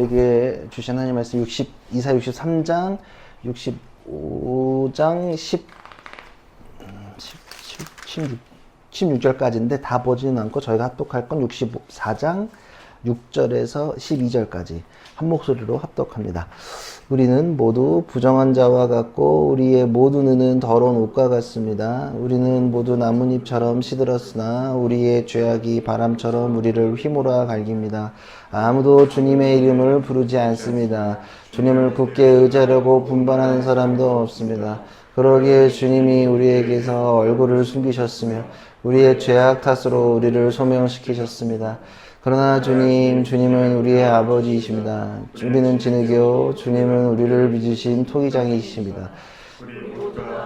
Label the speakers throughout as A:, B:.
A: 우리에게 주신 하나님 말씀 이사 63장, 65장 16절까지인데 다 보지는 않고 저희가 합독할 건 64장 6절에서 12절까지 한 목소리로 합독합니다. 우리는 모두 부정한 자와 같고 우리의 모든 은은 더러운 옷과 같습니다. 우리는 모두 나뭇잎처럼 시들었으나 우리의 죄악이 바람처럼 우리를 휘몰아 갈깁니다. 아무도 주님의 이름을 부르지 않습니다. 주님을 굳게 의지하려고 분반하는 사람도 없습니다. 그러기에 주님이 우리에게서 얼굴을 숨기셨으며 우리의 죄악 탓으로 우리를 소명시키셨습니다. 그러나 주님은 우리의 아버지이십니다. 우리는 진흙이요 주님은 우리를 빚으신 토기장이십니다.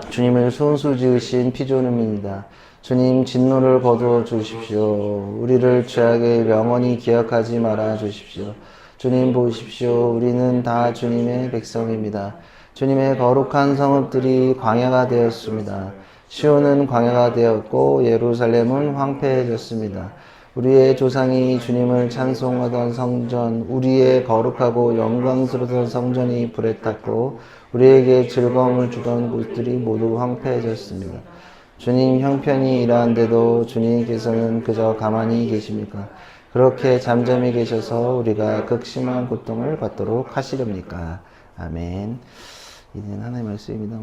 A: 주님을 손수 지으신 피조물입니다. 주님 진노를 거두어 주십시오. 우리를 죄악에 영원히 기억하지 말아 주십시오. 주님 보십시오. 우리는 다 주님의 백성입니다. 주님의 거룩한 성읍들이 광야가 되었습니다. 시온은 광야가 되었고 예루살렘은 황폐해졌습니다. 우리의 조상이 주님을 찬송하던 성전, 우리의 거룩하고 영광스러운 성전이 불에 탔고 우리에게 즐거움을 주던 곳들이 모두 황폐해졌습니다. 주님 형편이 이러한데도 주님께서는 그저 가만히 계십니까? 그렇게 잠잠히 계셔서 우리가 극심한 고통을 받도록 하시렵니까? 아멘. 이는 하나님의 말씀입니다.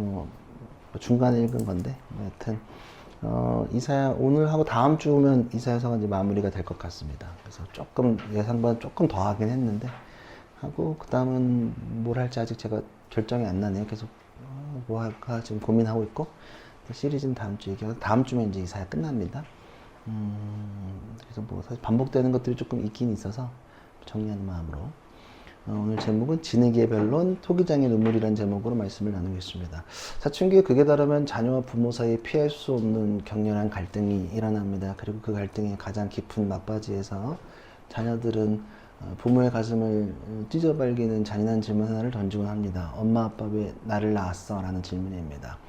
A: 중간에 읽은 건데 하여튼 이사야 오늘 하고 다음 주면 이사야서가 이제 마무리가 될 것 같습니다. 그래서 조금 예상보다 조금 더 하긴 했는데 하고 그 다음은 뭘 할지 아직 제가 결정이 안 나네요. 계속 뭐 할까 지금 고민하고 있고 시리즈는 다음 주 얘기하고 다음 주면 이제 이사야 끝납니다. 그래서 뭐 사실 반복되는 것들이 조금 있긴 있어서 정리하는 마음으로 오늘 제목은 진흙의 변론, 토기장의 눈물이라는 제목으로 말씀을 나누겠습니다. 사춘기에 극에 달하면 자녀와 부모 사이에 피할 수 없는 격렬한 갈등이 일어납니다. 그리고 그 갈등의 가장 깊은 막바지에서 자녀들은 부모의 가슴을 찢어발기는 잔인한 질문 하나를 던지곤 합니다. 엄마 아빠 왜 나를 낳았어? 라는 질문입니다.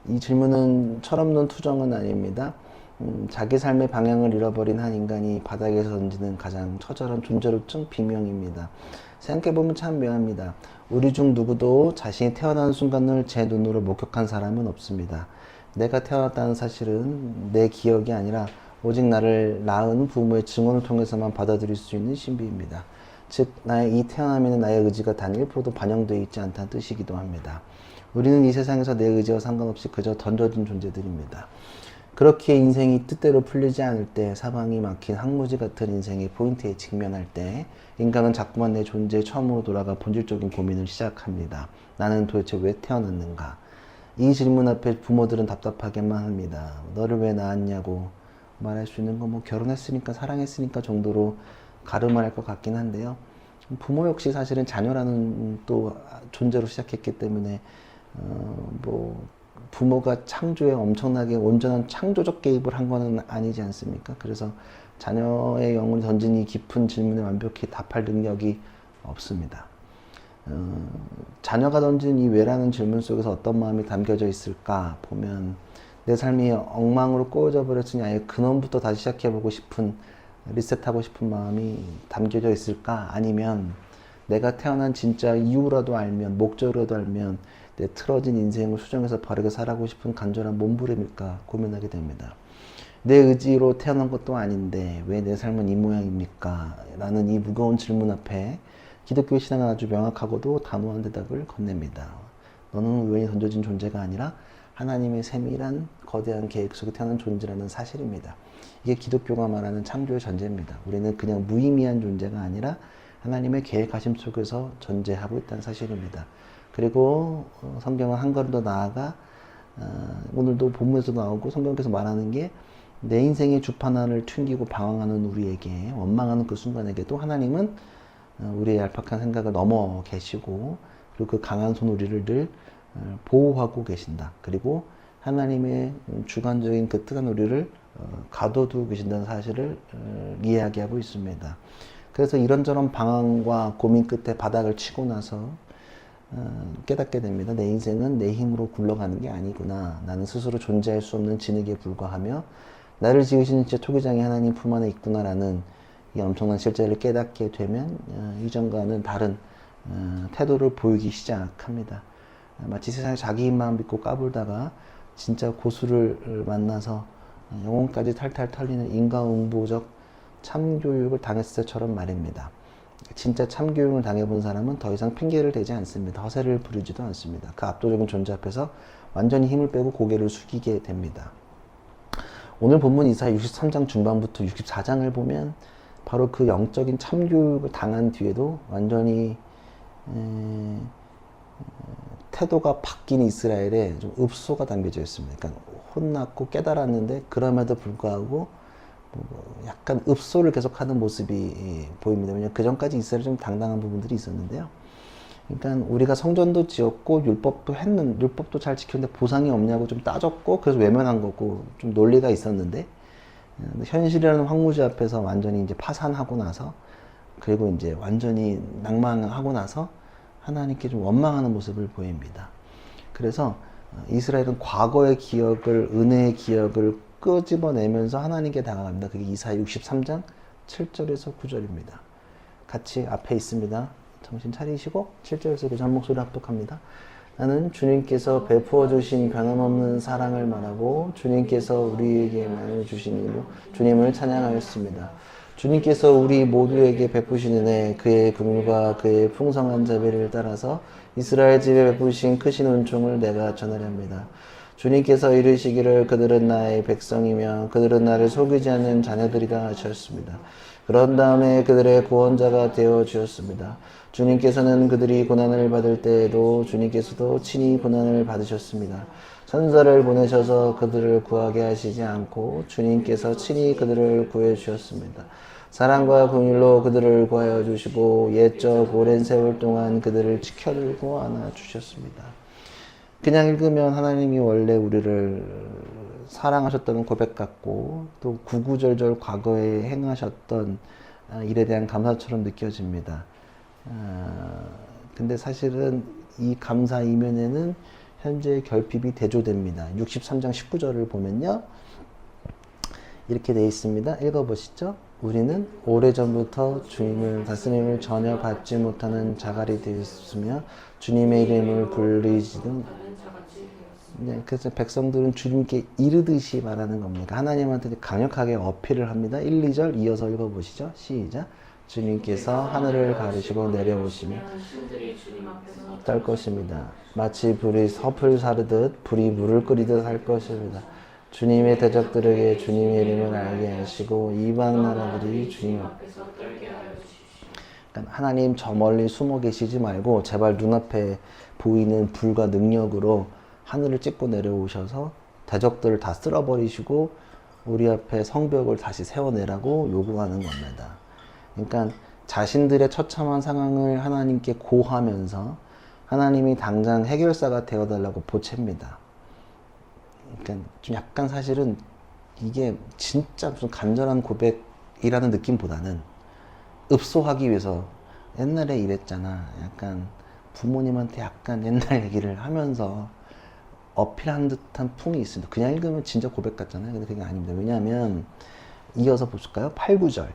A: 이 질문은 철없는 투정은 아닙니다. 자기 삶의 방향을 잃어버린 한 인간이 바닥에서 던지는 가장 처절한 존재로증 비명입니다. 생각해보면 참 묘합니다. 우리 중 누구도 자신이 태어나는 순간을 제 눈으로 목격한 사람은 없습니다. 내가 태어났다는 사실은 내 기억이 아니라 오직 나를 낳은 부모의 증언을 통해서만 받아들일 수 있는 신비입니다. 즉 나의 이 태어남에는 나의 의지가 단 1%도 반영되어 있지 않다는 뜻이기도 합니다. 우리는 이 세상에서 내 의지와 상관없이 그저 던져진 존재들입니다. 그렇게 인생이 뜻대로 풀리지 않을 때, 사방이 막힌 항무지 같은 인생의 포인트에 직면할 때 인간은 자꾸만 내 존재의 처음으로 돌아가 본질적인 고민을 시작합니다. 나는 도대체 왜 태어났는가? 이 질문 앞에 부모들은 답답하게만 합니다. 너를 왜 낳았냐고 말할 수 있는 건 뭐 결혼했으니까 사랑했으니까 정도로 가름할 것 같긴 한데요. 부모 역시 사실은 자녀라는 또 존재로 시작했기 때문에 부모가 창조에 엄청나게 온전한 창조적 개입을 한 거는 아니지 않습니까? 그래서 자녀의 영혼이 던진 이 깊은 질문에 완벽히 답할 능력이 없습니다. 자녀가 던진 이 왜라는 질문 속에서 어떤 마음이 담겨져 있을까 보면 내 삶이 엉망으로 꼬여져 버렸으니 아예 근원부터 다시 시작해보고 싶은 리셋하고 싶은 마음이 담겨져 있을까? 아니면 내가 태어난 진짜 이유라도 알면 목적이라도 알면 내 틀어진 인생을 수정해서 바르게 살아가고 싶은 간절한 몸부림일까 고민하게 됩니다. 내 의지로 태어난 것도 아닌데 왜 내 삶은 이 모양입니까? 라는 이 무거운 질문 앞에 기독교 신앙은 아주 명확하고도 단호한 대답을 건넵니다. 너는 우연히 던져진 존재가 아니라 하나님의 세밀한 거대한 계획 속에 태어난 존재라는 사실입니다. 이게 기독교가 말하는 창조의 전제입니다. 우리는 그냥 무의미한 존재가 아니라 하나님의 계획하심 속에서 존재하고 있다는 사실입니다. 그리고 성경은 한 걸음 더 나아가 오늘도 본문에서 나오고 성경께서 말하는 게 내 인생의 주판을 튕기고 방황하는 우리에게 원망하는 그 순간에게도 하나님은 우리의 얄팍한 생각을 넘어 계시고 그리고 그 강한 손 우리를 늘 보호하고 계신다. 그리고 하나님의 주관적인 그 뜻한 우리를 가둬두고 계신다는 사실을 이야기하고 있습니다. 그래서 이런저런 방황과 고민 끝에 바닥을 치고 나서 깨닫게 됩니다. 내 인생은 내 힘으로 굴러가는 게 아니구나. 나는 스스로 존재할 수 없는 진흙에 불과하며 나를 지으신 제 토기장이 하나님 품 안에 있구나라는 이 엄청난 실제를 깨닫게 되면 이전과는 다른 태도를 보이기 시작합니다. 마치 세상에 자기 힘만 믿고 까불다가 진짜 고수를 만나서 영혼까지 탈탈 털리는 인과응보적 참교육을 당했을 때처럼 말입니다. 진짜 참교육을 당해본 사람은 더 이상 핑계를 대지 않습니다. 허세를 부리지도 않습니다. 그 압도적인 존재 앞에서 완전히 힘을 빼고 고개를 숙이게 됩니다. 오늘 본문 이사야 63장 중반부터 64장을 보면 바로 그 영적인 참교육을 당한 뒤에도 완전히 태도가 바뀐 이스라엘에 좀 읍소가 담겨져 있습니다. 그러니까 혼났고 깨달았는데 그럼에도 불구하고 약간 읍소를 계속하는 모습이 보입니다. 왜냐하면 그 전까지 이스라엘이 좀 당당한 부분들이 있었는데요. 그러니까 우리가 성전도 지었고 율법도 잘 지켰는데 보상이 없냐고 좀 따졌고 그래서 외면한 거고 좀 논리가 있었는데 현실이라는 황무지 앞에서 완전히 이제 파산하고 나서 그리고 이제 완전히 낭망하고 나서 하나님께 좀 원망하는 모습을 보입니다. 그래서 이스라엘은 과거의 기억을, 은혜의 기억을 끄집어내면서 하나님께 다가갑니다. 그게 이사야 63장 7절에서 9절입니다. 같이 앞에 있습니다. 정신 차리시고 7절에서 9절 한 목소리 합독합니다. 나는 주님께서 베푸어 주신 변함없는 사랑을 말하고 주님께서 우리에게 만을 주신 이로 주님을 찬양하였습니다. 주님께서 우리 모두에게 베푸신 은혜, 그의 긍휼과 그의 풍성한 자비를 따라서 이스라엘 집에 베푸신 크신 은총을 내가 전하렵니다. 주님께서 이르시기를 그들은 나의 백성이며 그들은 나를 속이지 않는 자녀들이다 하셨습니다. 그런 다음에 그들의 구원자가 되어 주었습니다. 주님께서는 그들이 고난을 받을 때에도 주님께서도 친히 고난을 받으셨습니다. 천사를 보내셔서 그들을 구하게 하시지 않고 주님께서 친히 그들을 구해 주셨습니다. 사랑과 긍휼로 그들을 구하여 주시고 옛적 오랜 세월 동안 그들을 지켜들고 안아 주셨습니다. 그냥 읽으면 하나님이 원래 우리를 사랑하셨다는 고백 같고 또 구구절절 과거에 행하셨던 일에 대한 감사처럼 느껴집니다. 근데 사실은 이 감사 이면에는 현재 결핍이 대조됩니다. 63장 19절을 보면요. 이렇게 되어 있습니다. 읽어보시죠. 우리는 오래전부터 주님을 다스림을 전혀 받지 못하는 자갈이 되었으며 주님의 이름을 불리지도 네, 그래서 백성들은 주님께 이르듯이 말하는 겁니다. 하나님한테 강력하게 어필을 합니다. 1, 2절 이어서 읽어보시죠. 시작. 주님께서 하늘을 가르시고 내려오시며 떨 것입니다. 마치 불이 섭을 사르듯 불이 물을 끓이듯 할 것입니다. 주님의 대적들에게 주님의 이름을 알게 하시고 이방 나라들이 주님 앞에서 떨게 하여 주십시오. 그러니까 하나님 저 멀리 숨어 계시지 말고 제발 눈앞에 보이는 불과 능력으로 하늘을 찢고 내려오셔서 대적들을 다 쓸어버리시고 우리 앞에 성벽을 다시 세워내라고 요구하는 겁니다. 그러니까 자신들의 처참한 상황을 하나님께 고하면서 하나님이 당장 해결사가 되어달라고 보챕니다. 그러니까 좀 약간 사실은 이게 진짜 무슨 간절한 고백이라는 느낌보다는 읍소하기 위해서 옛날에 이랬잖아. 약간 부모님한테 약간 옛날 얘기를 하면서 어필한 듯한 풍이 있습니다. 그냥 읽으면 진짜 고백 같잖아요. 근데 그게 아닙니다. 왜냐하면 이어서 보실까요? 8, 9절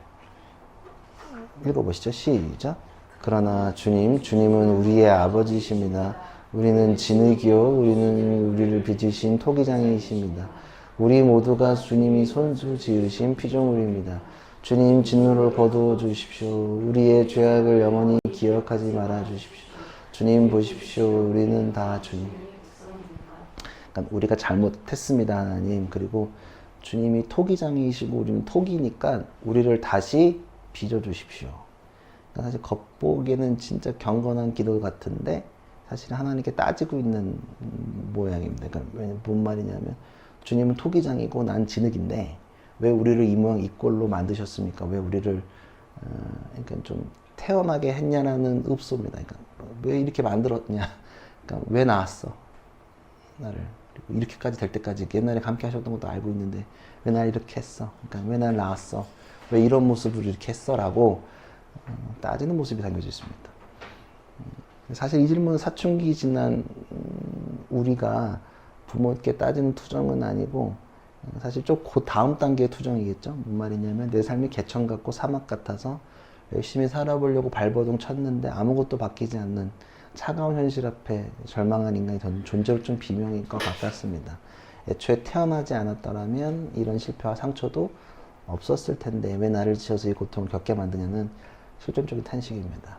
A: 읽어보시죠. 시작. 그러나 주님은 우리의 아버지이십니다. 우리는 진흙이요 우리는 우리를 빚으신 토기장이십니다. 우리 모두가 주님이 손수 지으신 피조물입니다. 주님 진노를 거두어 주십시오. 우리의 죄악을 영원히 기억하지 말아 주십시오. 주님 보십시오. 우리는 다 주님. 그러니까 우리가 잘못했습니다, 하나님. 그리고 주님이 토기장이시고 우리는 토기니까 우리를 다시 빚어 주십시오. 그러니까 사실 겉보기에는 진짜 경건한 기도 같은데 사실 하나님께 따지고 있는 모양입니다. 그러니까 뭔 말이냐면 주님은 토기장이고 난 진흙인데 왜 우리를 이 모양 이 꼴로 만드셨습니까? 왜 우리를 그러니까 좀 태어나게 했냐라는 읍소입니다. 그러니까 왜 이렇게 만들었냐? 그러니까 왜 낳았어? 나를 그리고 이렇게까지 될 때까지 옛날에 함께 하셨던 것도 알고 있는데 왜 날 이렇게 했어? 그러니까 왜 날 낳았어? 왜 이런 모습으로 이렇게 했어?라고 따지는 모습이 담겨져 있습니다. 사실 이 질문은 사춘기 지난 우리가 부모께 따지는 투정은 아니고 사실 좀 그 다음 단계의 투정이겠죠. 뭔 말이냐면 내 삶이 개천 같고 사막 같아서 열심히 살아보려고 발버둥 쳤는데 아무것도 바뀌지 않는 차가운 현실 앞에 절망한 인간이 저는 존재로 좀 비명일 것 같았습니다. 애초에 태어나지 않았더라면 이런 실패와 상처도 없었을 텐데 왜 나를 지어서 이 고통을 겪게 만드냐는 실존적인 탄식입니다.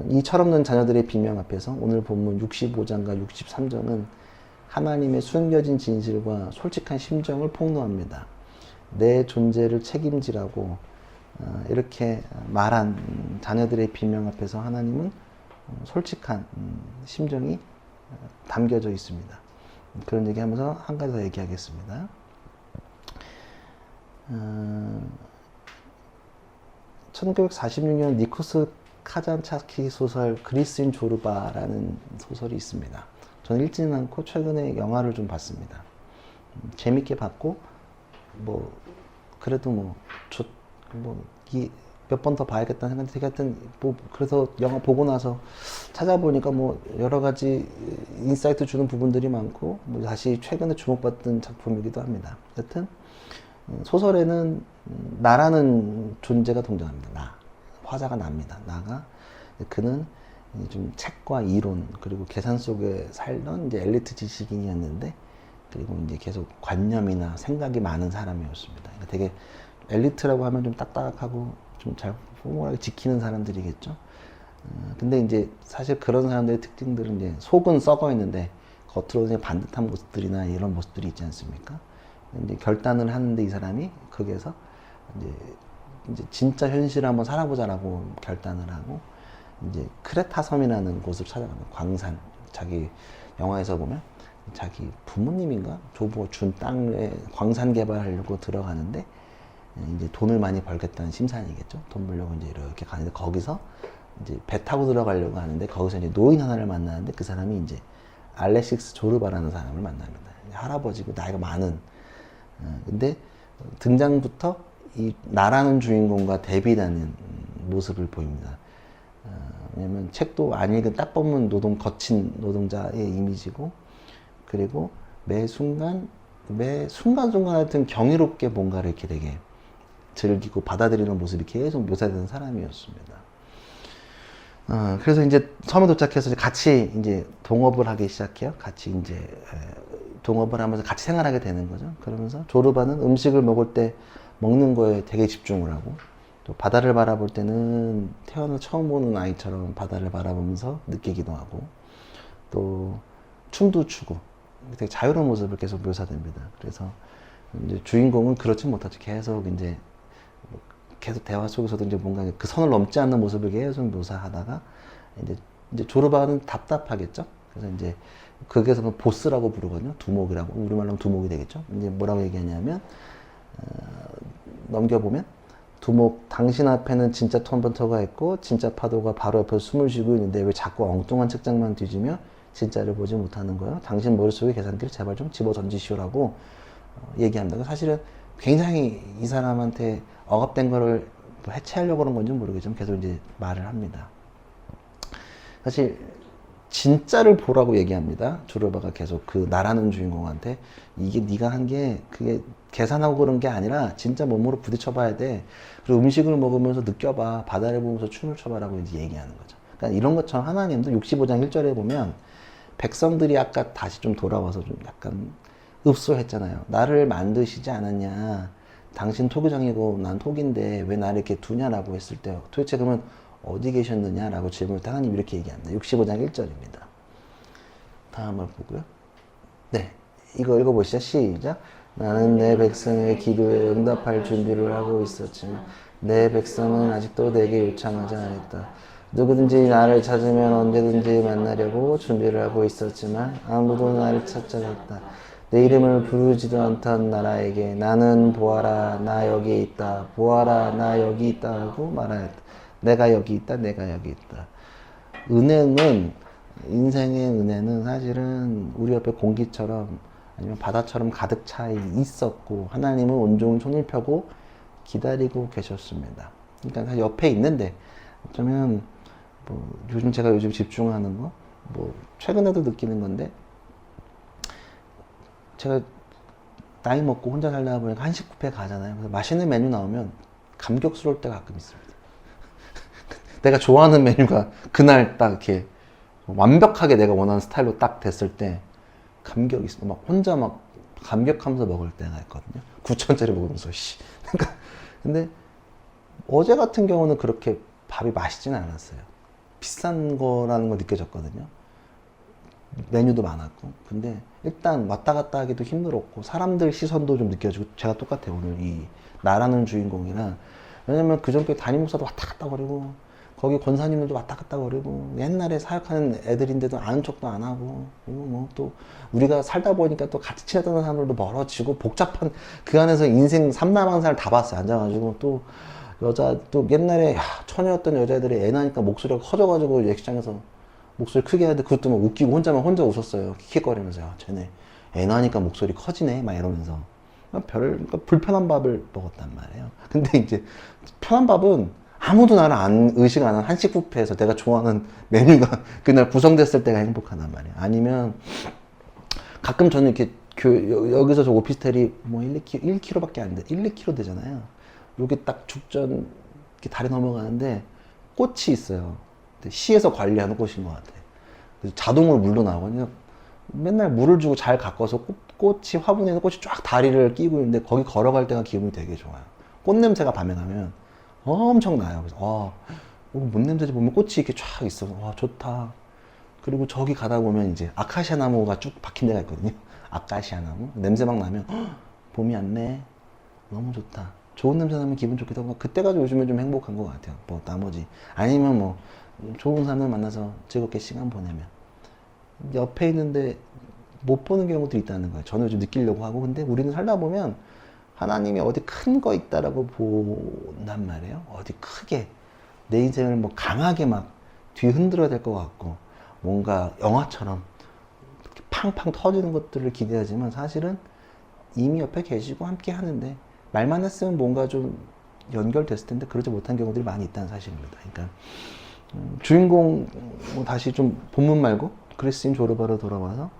A: 이 철없는 자녀들의 비명 앞에서 오늘 본문 65장과 63장은 하나님의 숨겨진 진실과 솔직한 심정을 폭로합니다. 내 존재를 책임지라고 이렇게 말한 자녀들의 비명 앞에서 하나님은 솔직한 심정이 담겨져 있습니다. 그런 얘기하면서 한 가지 더 얘기하겠습니다. 1946년 니코스 카잔차키 소설 그리스인 조르바라는 소설이 있습니다. 저는 읽지는 않고 최근에 영화를 좀 봤습니다. 재밌게 봤고 뭐 그래도 몇 번 더 봐야겠다는 생각이 되게 하여튼 그래서 영화 보고 나서 찾아보니까 뭐 여러 가지 인사이트 주는 부분들이 많고 뭐 다시 최근에 주목받던 작품이기도 합니다. 여튼 소설에는 나라는 존재가 등장합니다. 나. 화자가 납니다. 나가 그는 좀 책과 이론 그리고 계산 속에 살던 이제 엘리트 지식인이었는데 그리고 이제 계속 관념이나 생각이 많은 사람이었습니다. 그러니까 되게 엘리트라고 하면 좀 딱딱하고 좀 잘 포멀하게 지키는 사람들이겠죠. 근데 이제 사실 그런 사람들의 특징들은 이제 속은 썩어 있는데 겉으로 그냥 반듯한 모습들이나 이런 모습들이 있지 않습니까? 이제 결단을 하는데 이 사람이 거기에서 이제 진짜 현실을 한번 살아보자라고 결단을 하고 이제 크레타 섬이라는 곳을 찾아갑니다. 광산. 자기 영화에서 보면 자기 부모님인가 조부가 준 땅에 광산 개발하려고 들어가는데 이제 돈을 많이 벌겠다는 심산이겠죠. 돈 벌려고 이제 이렇게 가는데 거기서 이제 배 타고 들어가려고 하는데 거기서 이제 노인 하나를 만나는데 그 사람이 이제 알렉시스 조르바라는 사람을 만납니다. 할아버지고 나이가 많은. 근데 등장부터 이 나라는 주인공과 대비라는 모습을 보입니다. 왜냐면 책도 안 읽은 딱 보면 거친 노동자의 이미지고 그리고 매 순간순간 하여튼 경이롭게 뭔가를 이렇게 되게 즐기고 받아들이는 모습이 계속 묘사되는 사람이었습니다. 그래서 이제 섬에 도착해서 같이 이제 동업을 하기 시작해요. 같이 이제 동업을 하면서 같이 생활하게 되는 거죠. 그러면서 조르바는 음식을 먹을 때 먹는 거에 되게 집중을 하고 또 바다를 바라볼 때는 태어나 처음 보는 아이처럼 바다를 바라보면서 느끼기도 하고 또 춤도 추고 되게 자유로운 모습을 계속 묘사됩니다. 그래서 이제 주인공은 그렇지 못하죠. 계속 대화 속에서도 이제 뭔가 그 선을 넘지 않는 모습을 계속 묘사하다가 이제 조르바는 답답하겠죠. 그래서 이제 거기에서 보스라고 부르거든요. 두목이라고 우리말로 하면 두목이 되겠죠. 이제 뭐라고 얘기하냐면 넘겨보면 두목 당신 앞에는 진짜 컴퓨터가 있고 진짜 파도가 바로 옆에서 숨을 쉬고 있는데 왜 자꾸 엉뚱한 책장만 뒤지며 진짜를 보지 못하는 거예요? 당신 머릿속에 계산기를 제발 좀 집어 던지시오라고 얘기합니다. 사실은 굉장히 이 사람한테 억압된 거를 해체하려고 그런 건지 모르겠지만 계속 이제 말을 합니다. 사실 진짜를 보라고 얘기합니다. 조르바가 계속 그 나라는 주인공한테 이게 네가 한 게 그게 계산하고 그런 게 아니라 진짜 몸으로 부딪혀 봐야 돼. 그리고 음식을 먹으면서 느껴봐. 바다를 보면서 춤을 춰봐라고 이제 얘기하는 거죠. 그러니까 이런 것처럼 하나님도 65장 1절에 보면 백성들이 아까 다시 좀 돌아와서 좀 약간 읍소했잖아요. 나를 만드시지 않았냐. 당신 토기장이고 난 토기인데 왜 나를 이렇게 두냐라고 했을 때 도대체 그러면 어디 계셨느냐라고 질문을 때 하나님 이렇게 얘기합니다. 65장 1절입니다. 다음을 보고요. 네, 이거 읽어보시죠. 시작. 나는 내 백성의 기도에 응답할 준비를 하고 있었지만 내 백성은 아직도 내게 요청하지 않았다. 누구든지 나를 찾으면 언제든지 만나려고 준비를 하고 있었지만 아무도 나를 찾지 않았다. 내 이름을 부르지도 않던 나라에게 나는 보아라 나 여기 있다. 보아라 나 여기 있다 하고 말하였다. 내가 여기 있다. 내가 여기 있다. 은혜는 인생의 은혜는 사실은 우리 옆에 공기처럼 아니면 바다처럼 가득 차 있었고 하나님은 온종일 손을 펴고 기다리고 계셨습니다. 그러니까 사실 옆에 있는데 어쩌면 제가 요즘 집중하는 거 최근에도 느끼는 건데 제가 나이 먹고 혼자 살다 보니까 한식 뷔페 가잖아요. 그래서 맛있는 메뉴 나오면 감격스러울 때가 가끔 있습니다. 내가 좋아하는 메뉴가 그날 딱 이렇게 완벽하게 내가 원하는 스타일로 딱 됐을 때 감격이 있어. 막 혼자 막 감격하면서 먹을 때가 있거든요. 9,000짜리 먹으면서 씨. 그러니까 근데 어제 같은 경우는 그렇게 밥이 맛있지는 않았어요. 비싼 거라는 걸 느껴졌거든요. 메뉴도 많았고. 근데 일단 왔다 갔다 하기도 힘들었고 사람들 시선도 좀 느껴지고 제가 똑같아요. 오늘 이 나라는 주인공이랑 왜냐면 그전에 담임 목사도 왔다 갔다 거리고 거기 권사님들도 왔다 갔다 거리고 옛날에 사역하는 애들인데도 아는 척도 안 하고 그리고 뭐 또 우리가 살다 보니까 또 같이 친했던 사람들도 멀어지고 복잡한 그 안에서 인생 삼라망사를 다 봤어요. 앉아가지고 또 여자 또 옛날에 처녀였던 여자애들이 애 나니까 목소리가 커져가지고 예식장에서 목소리 크게 하는데 그것도 막 웃기고 혼자 웃었어요. 킥킥거리면서 쟤네 애 나니까 목소리 커지네 막 이러면서 그러니까 불편한 밥을 먹었단 말이에요. 근데 이제 편한 밥은 아무도 나를 안 의식 안 하는 한식 뷔페에서 내가 좋아하는 메뉴가 그날 구성됐을 때가 행복하단 말이에요. 아니면 가끔 저는 이렇게 여기서 저 오피스텔이 뭐 1km밖에 안 돼. 2km 되잖아요. 여기 딱 죽전 이렇게 다리 넘어가는데 꽃이 있어요. 시에서 관리하는 꽃인 것 같아요. 그래서 자동으로 물도 나오거든요. 맨날 물을 주고 잘 가꿔서 꽃이 화분에 있는 꽃이 쫙 다리를 끼고 있는데 거기 걸어갈 때가 기분이 되게 좋아요. 꽃 냄새가 밤에 나면 엄청 나요. 그래서 뭔 냄새지 보면 꽃이 이렇게 쫙 있어서 와 좋다. 그리고 저기 가다 보면 이제 아카시아 나무가 쭉 박힌 데가 있거든요. 아카시아 나무 냄새 막 나면 봄이 왔네. 너무 좋다. 좋은 냄새 나면 기분 좋기도 하고 그때가 요즘에 좀 행복한 것 같아요. 뭐 나머지 아니면 뭐 좋은 사람을 만나서 즐겁게 시간 보내면 옆에 있는데 못 보는 경우도 있다는 거예요. 저는 요즘 느끼려고 하고 근데 우리는 살다 보면 하나님이 어디 큰 거 있다라고 본단 말이에요. 어디 크게 내 인생을 뭐 강하게 막 뒤흔들어야 될 것 같고 뭔가 영화처럼 팡팡 터지는 것들을 기대하지만 사실은 이미 옆에 계시고 함께 하는데 말만 했으면 뭔가 좀 연결됐을 텐데 그러지 못한 경우들이 많이 있다는 사실입니다. 그러니까 주인공 뭐 다시 좀 본문 말고 그리스인 조르바로 돌아와서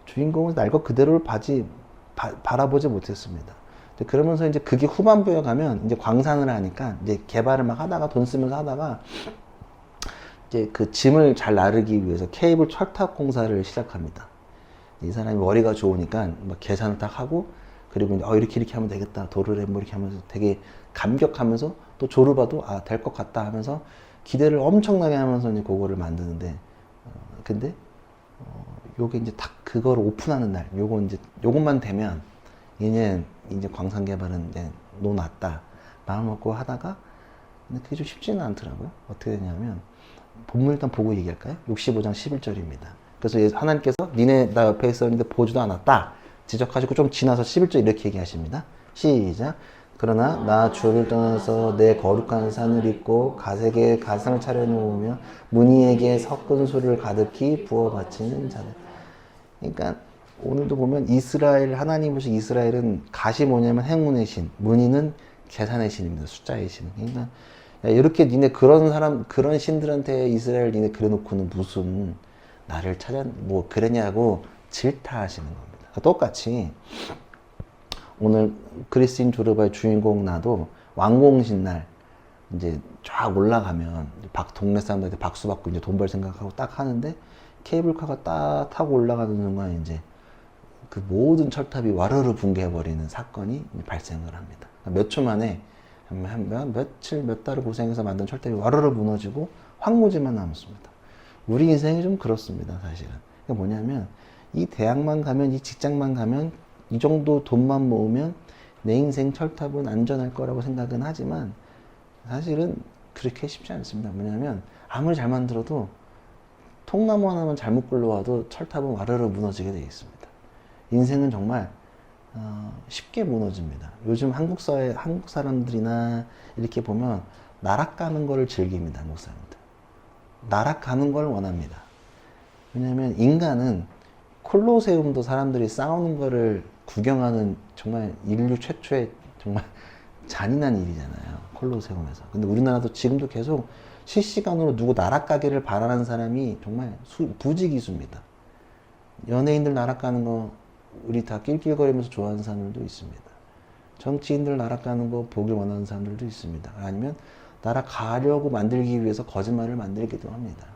A: 주인공은 날 것 그대로를 바라보지 못했습니다. 그러면서 이제 그게 후반부에 가면 이제 광산을 하니까 이제 개발을 막 하다가 돈 쓰면서 하다가 이제 그 짐을 잘 나르기 위해서 케이블 철탑 공사를 시작합니다. 이 사람이 머리가 좋으니까 막 계산을 딱 하고 그리고 이제 이렇게 하면 되겠다. 도르래 뭐 이렇게 하면서 되게 감격하면서 또 조르바도 될 것 같다 하면서 기대를 엄청나게 하면서 이제 그거를 만드는데 근데 요게 이제 딱 그걸 오픈하는 날 요것만 되면 이제 광산 개발은 이제 놓았다 마음 먹고 하다가 근데 그게 좀 쉽지는 않더라고요. 어떻게 되냐면 본문 일단 보고 얘기할까요? 65장 11절입니다. 그래서 하나님께서 니네 나 옆에 있었는데 보지도 않았다 지적하시고 좀 지나서 11절 이렇게 얘기하십니다. 시작. 그러나 나 주를 떠나서 내 거룩한 산을 잇고 가색에 가상을 차려놓으며 무니에게 섞은 술을 가득히 부어 바치는 자들. 그러니까 오늘도 보면 이스라엘 하나님 보시 이스라엘은 갓이 뭐냐면 행운의 신, 무니는 계산의 신입니다. 숫자의 신. 그러니까 야, 이렇게 니네 그런 신들한테 이스라엘 니네 그래놓고는 무슨 나를 뭐 그랬냐고 질타하시는 겁니다. 똑같이 오늘 그리스인 조르바의 주인공 나도 왕공신 날 이제 쫙 올라가면 동네 사람들한테 박수 받고 이제 돈 벌 생각하고 딱 하는데 케이블카가 딱 타고 올라가는 순간 이제 그 모든 철탑이 와르르 붕괴해버리는 사건이 발생을 합니다. 몇 초 만에 며칠 몇 달을 고생해서 만든 철탑이 와르르 무너지고 황무지만 남습니다. 우리 인생이 좀 그렇습니다, 사실은. 그러니까 뭐냐면 이 대학만 가면 이 직장만 가면 이 정도 돈만 모으면 내 인생 철탑은 안전할 거라고 생각은 하지만 사실은 그렇게 쉽지 않습니다. 뭐냐면 아무리 잘 만들어도 통나무 하나만 잘못 굴러와도 철탑은 와르르 무너지게 되어 있습니다. 인생은 정말 쉽게 무너집니다. 요즘 한국 사람들이나 이렇게 보면 나락가는 거를 즐깁니다. 한국 사람들. 나락가는 걸 원합니다. 왜냐하면 인간은 콜로세움도 사람들이 싸우는 거를 구경하는 정말 인류 최초의 정말 잔인한 일이잖아요. 콜로세움에서. 근데 우리나라도 지금도 계속 실시간으로 누구 나락가기를 바라는 사람이 정말 부지기수입니다. 연예인들 나락가는 거 우리 다 낄낄거리면서 좋아하는 사람들도 있습니다. 정치인들 나락가는 거 보길 원하는 사람들도 있습니다. 아니면 날아가려고 만들기 위해서 거짓말을 만들기도 합니다.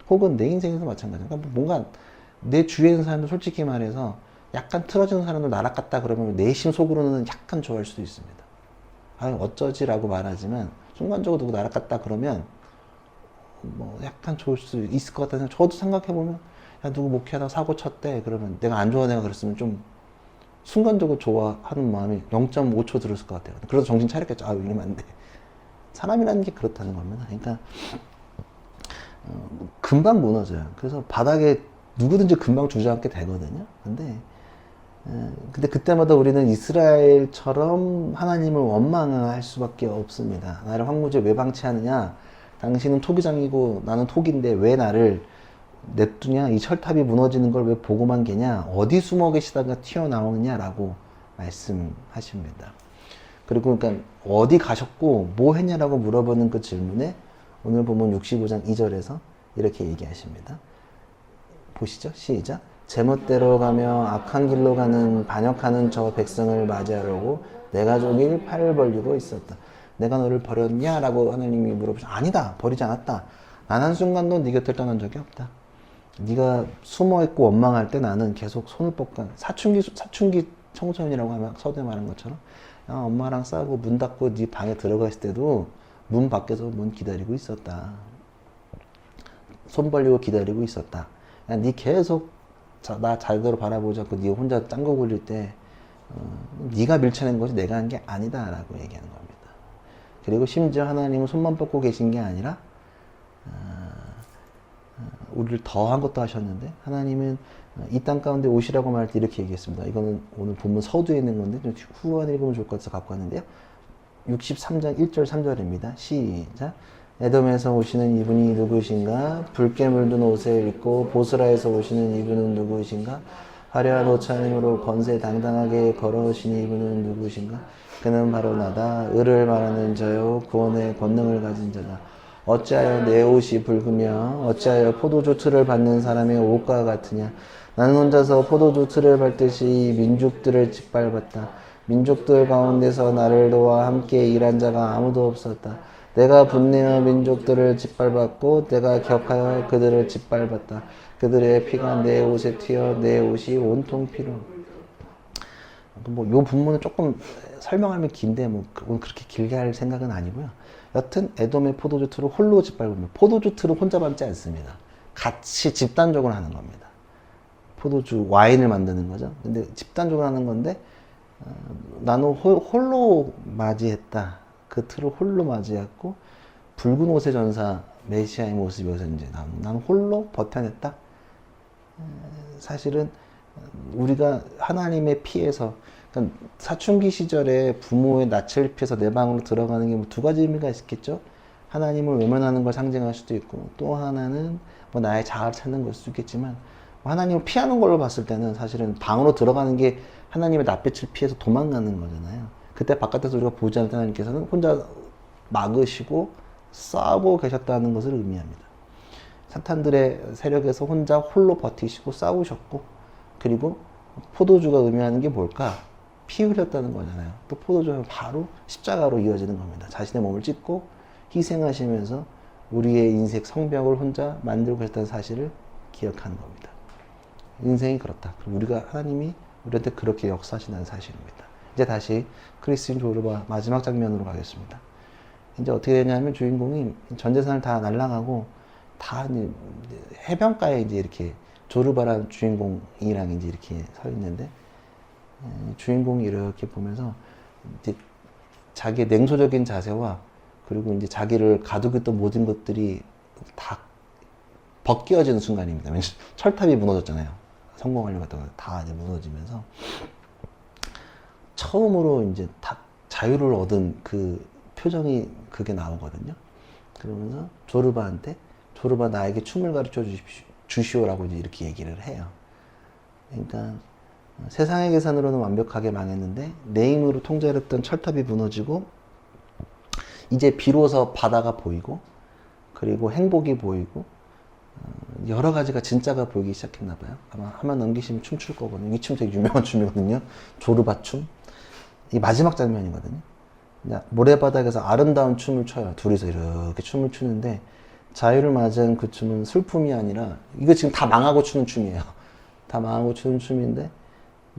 A: 혹은 내 인생에서 마찬가지입니다. 그러니까 뭔가 내 주위에 있는 사람들 솔직히 말해서 약간 틀어지는 사람들 나락갔다 그러면 내심 속으로는 약간 좋아할 수도 있습니다. 아, 어쩌지라고 말하지만 순간적으로 누구 나락갔다 그러면 뭐 약간 좋을 수 있을 것 같다는 저도 생각해보면 야 누구 목회하다가 사고 쳤대 그러면 내가 안 좋아하는 애가 그랬으면 좀 순간적으로 좋아하는 마음이 0.5초 들었을 것 같아요. 그래서 정신 차렸겠죠. 아 이러면 안 돼. 사람이라는 게 그렇다는 겁니다. 그러니까 금방 무너져요. 그래서 바닥에 누구든지 금방 주저앉게 되거든요. 근데 그때마다 우리는 이스라엘처럼 하나님을 원망할 수밖에 없습니다. 나를 황무지에 왜 방치하느냐? 당신은 토기장이고 나는 토기인데 왜 나를 냅두냐? 이 철탑이 무너지는 걸 왜 보고만 계냐? 어디 숨어 계시다가 튀어나오느냐라고 말씀하십니다. 그리고 그러니까 어디 가셨고 뭐 했냐라고 물어보는 그 질문에 오늘 보면 65장 2절에서 이렇게 얘기하십니다. 보시죠. 시작. 제멋대로 가며 악한 길로 가는 반역하는 저 백성을 맞이하려고 내가 종일 팔을 벌리고 있었다. 내가 너를 버렸냐? 라고 하나님이 물어보시죠. 아니다. 버리지 않았다. 난 한순간도 네 곁을 떠난 적이 없다. 네가 숨어있고 원망할 때 나는 계속 손을 뻗고 사춘기 청소년이라고 하면 서두에 말한 것처럼 야, 엄마랑 싸우고 문 닫고 네 방에 들어갔을 때도 문 밖에서 문 기다리고 있었다. 손 벌리고 기다리고 있었다. 야, 네 계속 나 잘대로 바라보지 않고 네 혼자 짱구 굴릴 때 네가 밀쳐낸 것이 내가 한 게 아니다 라고 얘기하는 겁니다. 그리고 심지어 하나님은 손만 뻗고 계신 게 아니라 우리를 더한 것도 하셨는데 하나님은 이 땅 가운데 오시라고 말할 때 이렇게 얘기했습니다. 이거는 오늘 본문 서두에 있는 건데 좀 후반에 읽으면 좋을 것 같아서 갖고 왔는데요. 63장 1절 3절입니다. 시작. 에돔에서 오시는 이분이 누구신가? 붉게 물든 옷을 입고 보스라에서 오시는 이분은 누구신가? 화려한 옷차림으로 권세 당당하게 걸어오시는 이분은 누구신가? 그는 바로 나다. 의를 말하는 자요 구원의 권능을 가진 자다. 어찌하여 내 옷이 붉으며 어찌하여 포도주 틀을 받는 사람의 옷과 같으냐? 나는 혼자서 포도주 틀을 밟듯이 민족들을 짓밟았다. 민족들 가운데서 나를 도와 함께 일한 자가 아무도 없었다. 내가 분내어 민족들을 짓밟았고 내가 격하여 그들을 짓밟았다. 그들의 피가 내 옷에 튀어 내 옷이 온통 피로. 요 본문은 조금 설명하면 긴데 오늘 그렇게 길게 할 생각은 아니고요. 여튼 에돔의 포도주 틀을 홀로 짓밟으면 포도주 틀은 혼자 밟지 않습니다. 같이 집단적으로 하는 겁니다. 포도주 와인을 만드는 거죠. 근데 집단적으로 하는 건데 나는 홀로 맞이했다. 그 틀을 홀로 맞이했고 붉은 옷의 전사 메시아의 모습이 여기서 이제 나는 홀로 버텨냈다. 사실은 우리가 하나님의 피해서 그러니까 사춘기 시절에 부모의 낯을 피해서 내 방으로 들어가는 게 뭐 두 가지 의미가 있겠죠. 하나님을 외면하는 걸 상징할 수도 있고 또 하나는 뭐 나의 자아를 찾는 걸 수도 있겠지만 하나님을 피하는 걸로 봤을 때는 사실은 방으로 들어가는 게 하나님의 낯빛을 피해서 도망가는 거잖아요. 그때 바깥에서 우리가 보지 않을 때 하나님께서는 혼자 막으시고 싸우고 계셨다는 것을 의미합니다. 사탄들의 세력에서 혼자 홀로 버티시고 싸우셨고 그리고 포도주가 의미하는 게 뭘까? 피 흘렸다는 거잖아요. 또 포도주는 바로 십자가로 이어지는 겁니다. 자신의 몸을 찢고 희생하시면서 우리의 인생 성벽을 혼자 만들고 계셨다는 사실을 기억하는 겁니다. 인생이 그렇다. 그럼 우리가 하나님이 우리한테 그렇게 역사하신다는 사실입니다. 이제 다시 크리스틴 조르바 마지막 장면으로 가겠습니다. 이제 어떻게 되냐면 주인공이 전 재산을 다 날라가고 다 이제 해변가에 이제 이렇게 조르바라는 주인공이랑 이제 이렇게 서 있는데 주인공이 이렇게 보면서 이제 자기의 냉소적인 자세와 그리고 이제 자기를 가두고 모든 것들이 다 벗겨지는 순간입니다. 철탑이 무너졌잖아요. 성공하려고 했던 다 이제 무너지면서 처음으로 이제 다 자유를 얻은 그 표정이 그게 나오거든요. 그러면서 조르바한테 조르바 나에게 춤을 가르쳐 주시오라고 이제 이렇게 얘기를 해요. 그러니까 세상의 계산으로는 완벽하게 망했는데 내 힘으로 통제를 했던 철탑이 무너지고 이제 비로소 바다가 보이고 그리고 행복이 보이고 여러 가지가 진짜가 보이기 시작했나 봐요. 아마 하면 넘기시면 춤출 거거든요. 이 춤 되게 유명한 춤이거든요. 조르바 춤. 이 마지막 장면이거든요. 모래바닥에서 아름다운 춤을 춰요. 둘이서 이렇게 춤을 추는데 자유를 맞은 그 춤은 슬픔이 아니라 이거 지금 다 망하고 추는 춤이에요. 다 망하고 추는 춤인데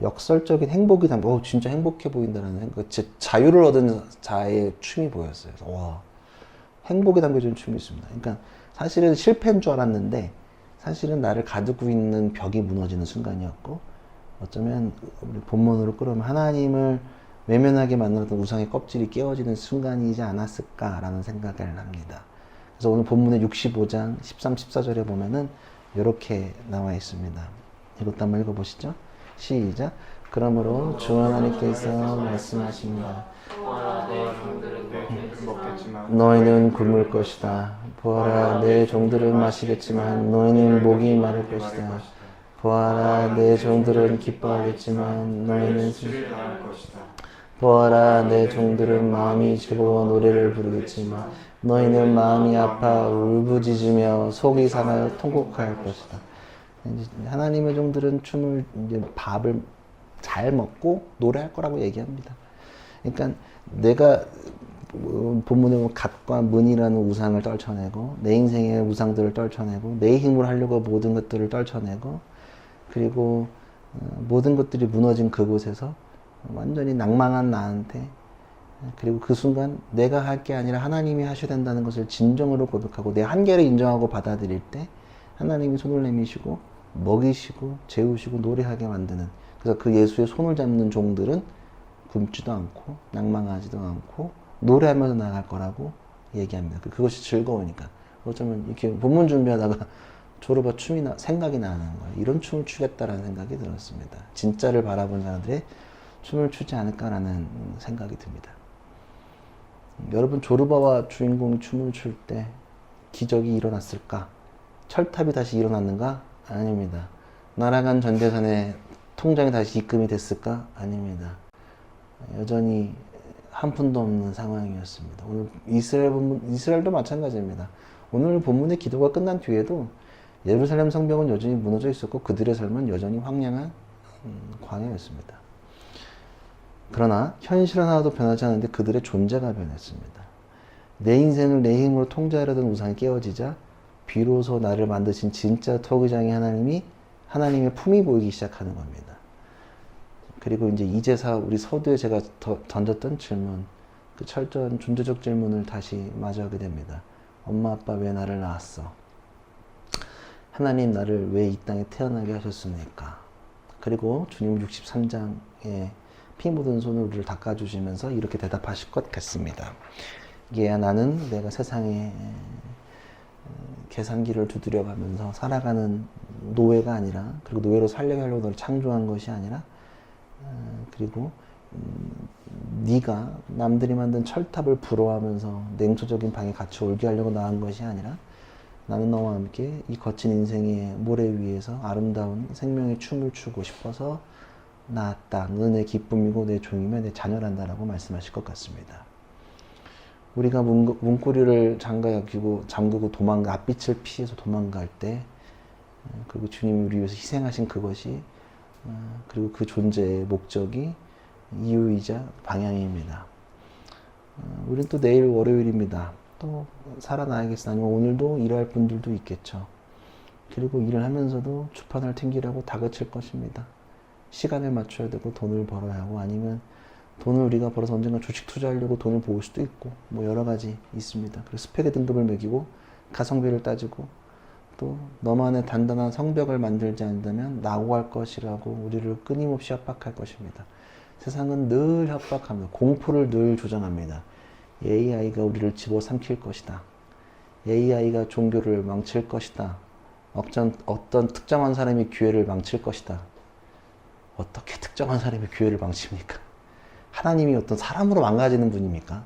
A: 역설적인 행복이 담겨. 진짜 행복해 보인다는 생각. 자유를 얻은 자의 춤이 보였어요. 그래서 와, 행복이 담겨진 춤이 있습니다. 그러니까 사실은 실패인 줄 알았는데 사실은 나를 가두고 있는 벽이 무너지는 순간이었고 어쩌면 우리 본문으로 끌어오면 하나님을 외면하게 만들었던 우상의 껍질이 깨어지는 순간이지 않았을까라는 생각을 합니다. 그래서 오늘 본문의 65장 13, 14절에 보면은 이렇게 나와 있습니다. 이것도 한번 읽어보시죠. 시작. 그러므로 주 하나님께서 말씀하십니다. 너희는 굶을 것이다. 보아라, 내 종들은 마시겠지만 너희는 목이 마를 것이다. 보아라, 내 종들은 기뻐하겠지만 너희는 슬플 것이다. 보아라, 내 종들은 마음이 즐거워 노래를 부르겠지만 너희는 마음이 아파 울부짖으며 속이 상하여 통곡할 것이다. 하나님의 종들은 춤을 이제 밥을 잘 먹고 노래할 거라고 얘기합니다. 그러니까 내가 본문에 보면 갓과 문이라는 우상을 떨쳐내고 내 인생의 우상들을 떨쳐내고 내 힘으로 하려고 모든 것들을 떨쳐내고 그리고 모든 것들이 무너진 그곳에서 완전히 낭망한 나한테 그리고 그 순간 내가 할 게 아니라 하나님이 하셔야 된다는 것을 진정으로 고백하고 내 한계를 인정하고 받아들일 때 하나님이 손을 내미시고 먹이시고 재우시고 노래하게 만드는 그래서 그 예수의 손을 잡는 종들은 굶지도 않고 낭망하지도 않고 노래하면서 나갈 거라고 얘기합니다. 그것이 즐거우니까. 어쩌면 이렇게 본문 준비하다가 조르바 춤이 생각이 나는 거예요. 이런 춤을 추겠다라는 생각이 들었습니다. 진짜를 바라보는 사람들이 춤을 추지 않을까라는 생각이 듭니다. 여러분, 조르바와 주인공이 춤을 출 때 기적이 일어났을까? 철탑이 다시 일어났는가? 아닙니다. 날아간 전 재산의 통장이 다시 입금이 됐을까? 아닙니다. 여전히 한 푼도 없는 상황이었습니다. 오늘 이스라엘도 마찬가지입니다. 오늘 본문의 기도가 끝난 뒤에도 예루살렘 성벽은 여전히 무너져 있었고 그들의 삶은 여전히 황량한 광야였습니다. 그러나 현실은 하나도 변하지 않는데 그들의 존재가 변했습니다. 내 인생을 내 힘으로 통제하려던 우상이 깨어지자 비로소 나를 만드신 진짜 토기장의 하나님의 품이 보이기 시작하는 겁니다. 그리고 이제 이제사 우리 서두에 제가 던졌던 질문, 그 철저한 존재적 질문을 다시 마주하게 됩니다. 엄마 아빠 왜 나를 낳았어? 하나님 나를 왜 이 땅에 태어나게 하셨습니까? 그리고 주님 63장에 피 묻은 손으로 우리를 닦아주시면서 이렇게 대답하실 것 같습니다. 얘야, 나는 내가 세상에 계산기를 두드려가면서 살아가는 노예가 아니라 그리고 노예로 살려고 하려고 너를 창조한 것이 아니라 그리고 네가 남들이 만든 철탑을 부러워하면서 냉소적인 방에 같이 올게 하려고 낳은 것이 아니라 나는 너와 함께 이 거친 인생의 모래 위에서 아름다운 생명의 춤을 추고 싶어서 낳았다. 너는 내 기쁨이고 내 종이며 내 자녀란다라고 말씀하실 것 같습니다. 우리가 문고리를 잠그고 낯빛을 피해서 도망갈 때 그리고 주님이 우리 위해서 희생하신 그것이 그리고 그 존재의 목적이 이유이자 방향입니다. 우리는 또 내일 월요일입니다. 또 살아나야겠어. 아니면 오늘도 일할 분들도 있겠죠. 그리고 일을 하면서도 주판을 튕기라고 다그칠 것입니다. 시간에 맞춰야 되고 돈을 벌어야 하고 아니면 돈을 우리가 벌어서 언젠가 주식 투자하려고 돈을 모을 수도 있고 뭐 여러 가지 있습니다. 그래서 스펙의 등급을 매기고 가성비를 따지고 또 너만의 단단한 성벽을 만들지 않는다면 낙오할 것이라고 우리를 끊임없이 협박할 것입니다. 세상은 늘 협박합니다. 공포를 늘 조장합니다. AI가 우리를 집어삼킬 것이다. AI가 종교를 망칠 것이다. 어떤 특정한 사람의 기회를 망칠 것이다. 어떻게 특정한 사람의 기회를 망칩니까? 하나님이 어떤 사람으로 망가지는 분입니까?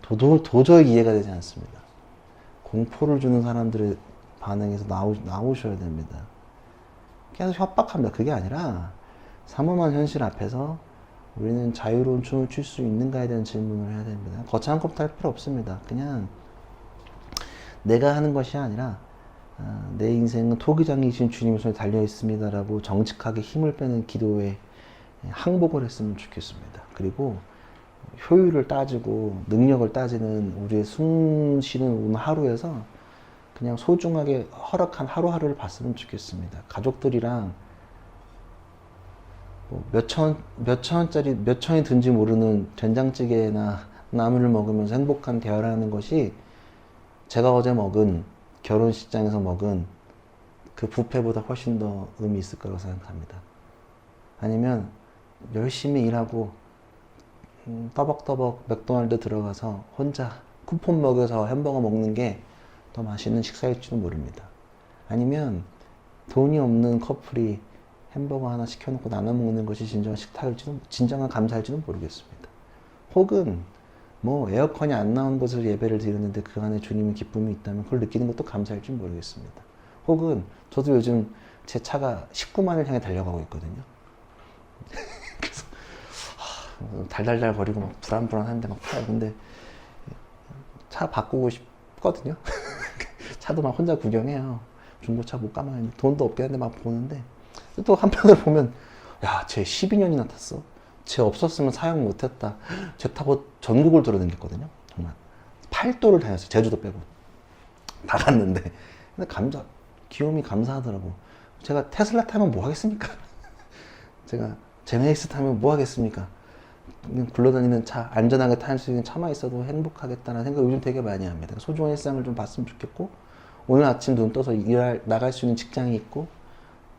A: 도저히 이해가 되지 않습니다. 공포를 주는 사람들의 반응에서 나오셔야 됩니다. 계속 협박합니다. 그게 아니라 삼엄한 현실 앞에서 우리는 자유로운 춤을 출 수 있는가에 대한 질문을 해야 됩니다. 거창한 것부터 할 필요 없습니다. 그냥 내가 하는 것이 아니라 내 인생은 토기장이신 주님의 손에 달려 있습니다라고 정직하게 힘을 빼는 기도에 항복을 했으면 좋겠습니다. 그리고 효율을 따지고 능력을 따지는 우리의 숨 쉬는 오늘 하루에서 그냥 소중하게 허락한 하루하루를 봤으면 좋겠습니다. 가족들이랑 뭐 몇 천원짜리 몇 천이 든지 모르는 된장찌개나 나물을 먹으면서 행복한 대화를 하는 것이 제가 어제 먹은 결혼식장에서 먹은 그 뷔페보다 훨씬 더 의미 있을 거라고 생각합니다. 아니면 열심히 일하고 떠벅떠벅 맥도날드 들어가서 혼자 쿠폰 먹여서 햄버거 먹는 게 더 맛있는 식사일지도 모릅니다. 아니면 돈이 없는 커플이 햄버거 하나 시켜놓고 나눠 먹는 것이 진정한 식탁일지도, 진정한 감사일지도 모르겠습니다. 혹은 뭐 에어컨이 안 나온 곳에서 예배를 드리는데 그 안에 주님의 기쁨이 있다면 그걸 느끼는 것도 감사일지 모르겠습니다. 혹은 저도 요즘 제 차가 19만을 향해 달려가고 있거든요. 그래서 달달달 거리고 막 불안불안한데 막 타요. 근데 차 바꾸고 싶거든요. 차도 막 혼자 구경해요. 중고차 못 가면 돈도 없긴 한데 막 보는데 또 한편으로 보면 야, 쟤 12년이나 탔어. 쟤 없었으면 사용 못했다. 쟤 타고 전국을 돌아다녔거든요. 정말 8도를 다녔어요. 제주도 빼고 다 갔는데 근데 귀요미 감사하더라고. 제가 테슬라 타면 뭐 하겠습니까? 제가 제네시스 타면 뭐 하겠습니까? 그냥 굴러다니는 차, 안전하게 탈 수 있는 차만 있어도 행복하겠다는 생각 요즘 되게 많이 합니다. 소중한 일상을 좀 봤으면 좋겠고, 오늘 아침 눈 떠서 나갈 수 있는 직장이 있고,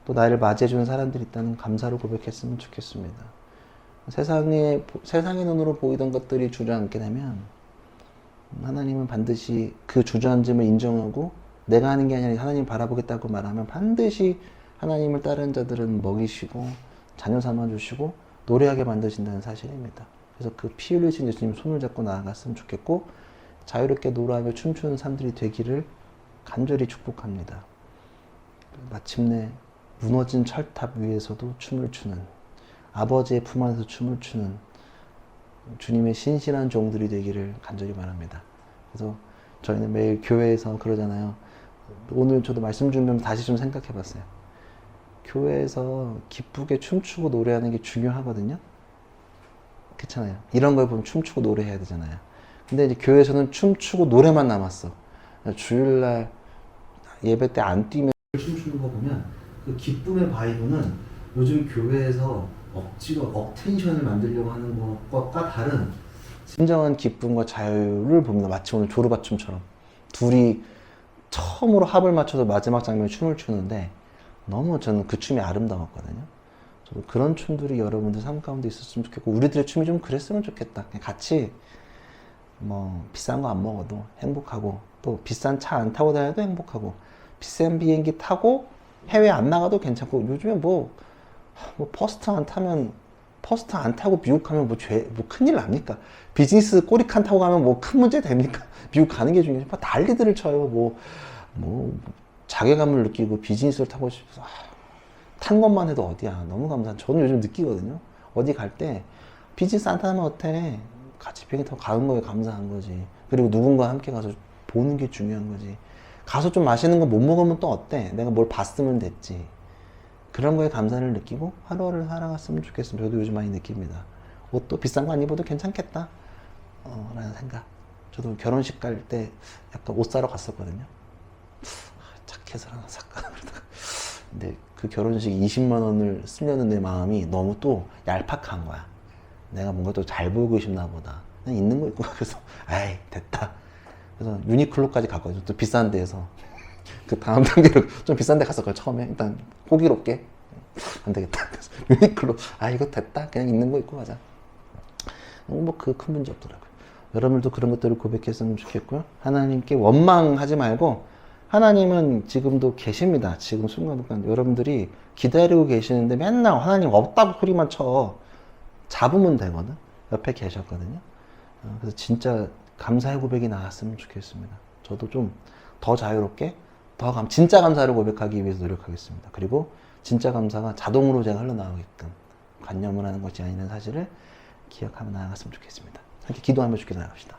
A: 또 나를 맞이해주는 사람들이 있다는 감사를 고백했으면 좋겠습니다. 세상의 눈으로 보이던 것들이 주저앉게 되면, 하나님은 반드시 그 주저앉음을 인정하고, 내가 하는 게 아니라 하나님 바라보겠다고 말하면 반드시 하나님을 따르는 자들은 먹이시고, 자녀 삼아주시고, 노래하게 만드신다는 사실입니다. 그래서 그 피 흘리신 예수님 손을 잡고 나아갔으면 좋겠고, 자유롭게 노래하며 춤추는 사람들이 되기를 간절히 축복합니다. 마침내 무너진 철탑 위에서도 춤을 추는, 아버지의 품 안에서 춤을 추는 주님의 신실한 종들이 되기를 간절히 바랍니다. 그래서 저희는 매일 교회에서 그러잖아요. 오늘 저도 말씀 주면 다시 좀 생각해 봤어요. 교회에서 기쁘게 춤추고 노래하는 게 중요하거든요. 그렇잖아요. 이런 걸 보면 춤추고 노래해야 되잖아요. 근데 이제 교회에서는 춤추고 노래만 남았어. 주일날 예배 때 안 뛰면 춤추는 거 보면 그 기쁨의 바이브는 요즘 교회에서 억지로 억텐션을 만들려고 하는 것과 다른 진정한 기쁨과 자유를 봅니다. 마치 오늘 조르바춤처럼 둘이 처음으로 합을 맞춰서 마지막 장면에 춤을 추는데 너무 저는 그 춤이 아름다웠거든요. 저도 그런 춤들이 여러분들 삶 가운데 있었으면 좋겠고, 우리들의 춤이 좀 그랬으면 좋겠다. 그냥 같이 뭐 비싼 거 안 먹어도 행복하고, 또 비싼 차 안 타고 다녀도 행복하고, 비싼 비행기 타고 해외 안 나가도 괜찮고, 요즘에 뭐 퍼스트 안 타고 미국 가면 뭐 큰일 납니까? 비즈니스 꼬리칸 타고 가면 뭐 큰 문제 됩니까? 미국 가는 게 중요해요. 난리들을 쳐요. 뭐 자괴감을 느끼고 비즈니스를 타고 싶어서 탄 것만 해도 어디야. 너무 감사한. 저는 요즘 느끼거든요. 어디 갈 때 비즈니스 안 타면 어때? 같이 비행기 타고 가는 거에 감사한 거지. 그리고 누군가 함께 가서 보는 게 중요한 거지. 가서 좀 맛있는 거 못 먹으면 또 어때? 내가 뭘 봤으면 됐지. 그런 거에 감사를 느끼고 하루를 살아갔으면 좋겠습니다. 저도 요즘 많이 느낍니다. 옷도 비싼 거 안 입어도 괜찮겠다 라는 생각. 저도 결혼식 갈 때 약간 옷 사러 갔었거든요. 자켓을 하나 살까 그러다가, 근데 그 결혼식 20만 원을 쓰려는 내 마음이 너무 또 얄팍한 거야. 내가 뭔가 또 잘 보이고 싶나 보다. 그냥 있는 거 입고, 그래서 아이 됐다. 그래서 유니클로까지 갔거든요. 또 비싼 데에서. 그 다음 단계로 좀 비싼 데 갔었거든요. 처음에 일단 호기롭게 안 되겠다. 그래서 유니클로, 이거 됐다. 그냥 있는 거 입고 가자. 뭐 그 큰 문제 없더라고요. 여러분들도 그런 것들을 고백했으면 좋겠고요. 하나님께 원망하지 말고, 하나님은 지금도 계십니다. 지금 순간순간 여러분들이 기다리고 계시는데 맨날 하나님 없다고 소리만 쳐. 잡으면 되거든. 옆에 계셨거든요. 그래서 진짜 감사의 고백이 나왔으면 좋겠습니다. 저도 좀 더 자유롭게, 진짜 감사를 고백하기 위해서 노력하겠습니다. 그리고 진짜 감사가 자동으로 제가 흘러나오게끔 관념을 하는 것이 아니라는 사실을 기억하며 나아갔으면 좋겠습니다. 함께 기도하며 죽게 나갑시다.